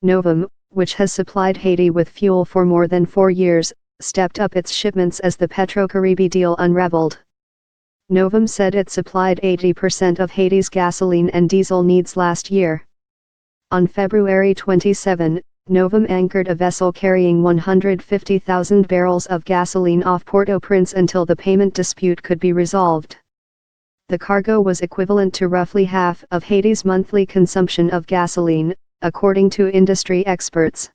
Novum, which has supplied Haiti with fuel for more than 4 years, stepped up its shipments as the Petrocaribe deal unraveled. Novum said it supplied 80% of Haiti's gasoline and diesel needs last year. On February 27, Novum anchored a vessel carrying 150,000 barrels of gasoline off Port-au-Prince until the payment dispute could be resolved. The cargo was equivalent to roughly half of Haiti's monthly consumption of gasoline, according to industry experts.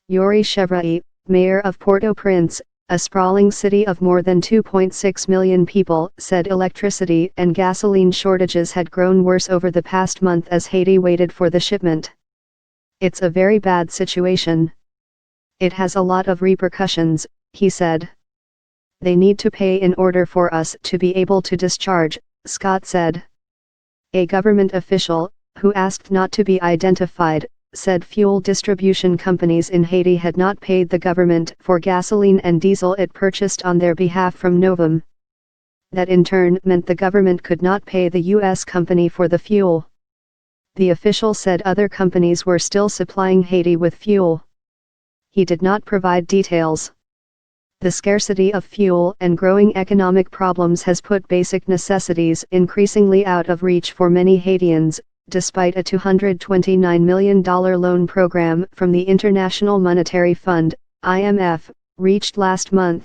Yuri Chevrolet, mayor of Port-au-Prince, a sprawling city of more than 2.6 million people, said electricity and gasoline shortages had grown worse over the past month as Haiti waited for the shipment. "It's a very bad situation. It has a lot of repercussions," he said. "They need to pay in order for us to be able to discharge," Scott said. A government official, who asked not to be identified, said fuel distribution companies in Haiti had not paid the government for gasoline and diesel it purchased on their behalf from Novum. That in turn meant the government could not pay the U.S. company for the fuel. The official said other companies were still supplying Haiti with fuel. He did not provide details. The scarcity of fuel and growing economic problems has put basic necessities increasingly out of reach for many Haitians, despite a $229 million loan program from the International Monetary Fund, IMF, reached last month.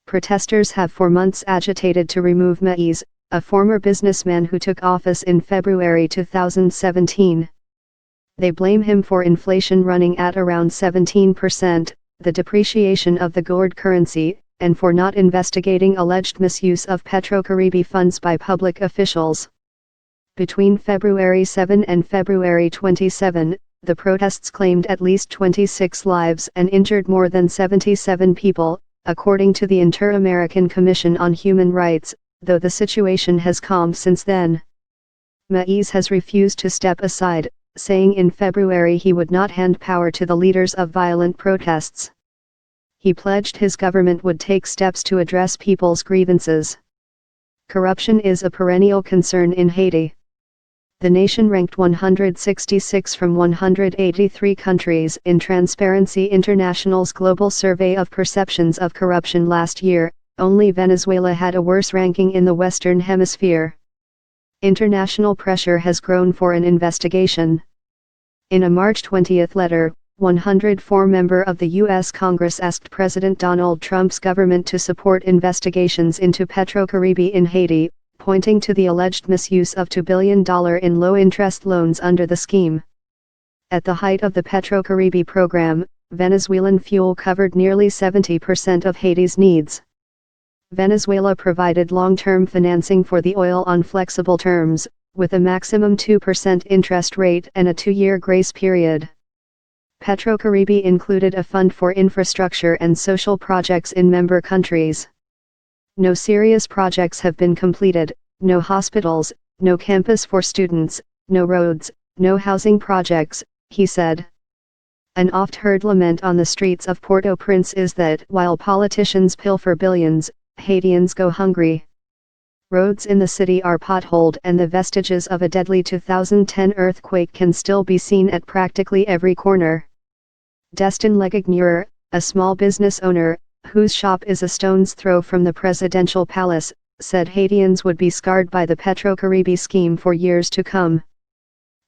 Protesters have for months agitated to remove Maïs, a former businessman who took office in February 2017. They blame him for inflation running at around 17%, the depreciation of the gourd currency, and for not investigating alleged misuse of Petrocaribe funds by public officials. Between February 7 and February 27, the protests claimed at least 26 lives and injured more than 77 people, according to the Inter-American Commission on Human Rights, though the situation has calmed since then. Maïs has refused to step aside, saying in February he would not hand power to the leaders of violent protests. He pledged his government would take steps to address people's grievances. Corruption is a perennial concern in Haiti. The nation ranked 166 from 183 countries in Transparency International's global survey of perceptions of corruption last year. Only Venezuela had a worse ranking in the Western Hemisphere. International pressure has grown for an investigation. In a March 20 letter, 104 member of the U.S. Congress asked President Donald Trump's government to support investigations into Petrocaribe in Haiti, pointing to the alleged misuse of $2 billion in low-interest loans under the scheme. At the height of the Petrocaribe program, Venezuelan fuel covered nearly 70% of Haiti's needs. Venezuela provided long-term financing for the oil on flexible terms, with a maximum 2% interest rate and a 2-year grace period. Petrocaribe included a fund for infrastructure and social projects in member countries. No serious projects have been completed, no hospitals, no campus for students, no roads, no housing projects, he said. An oft-heard lament on the streets of Port-au-Prince is that while politicians pilfer billions, Haitians go hungry. Roads in the city are potholed and the vestiges of a deadly 2010 earthquake can still be seen at practically every corner. Destin Legagneur, a small business owner, whose shop is a stone's throw from the presidential palace, said Haitians would be scarred by the Petrocaribe scheme for years to come.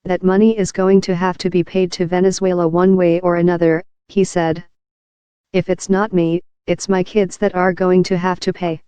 That money is going to have to be paid to Venezuela one way or another, he said. If it's not me, it's my kids that are going to have to pay.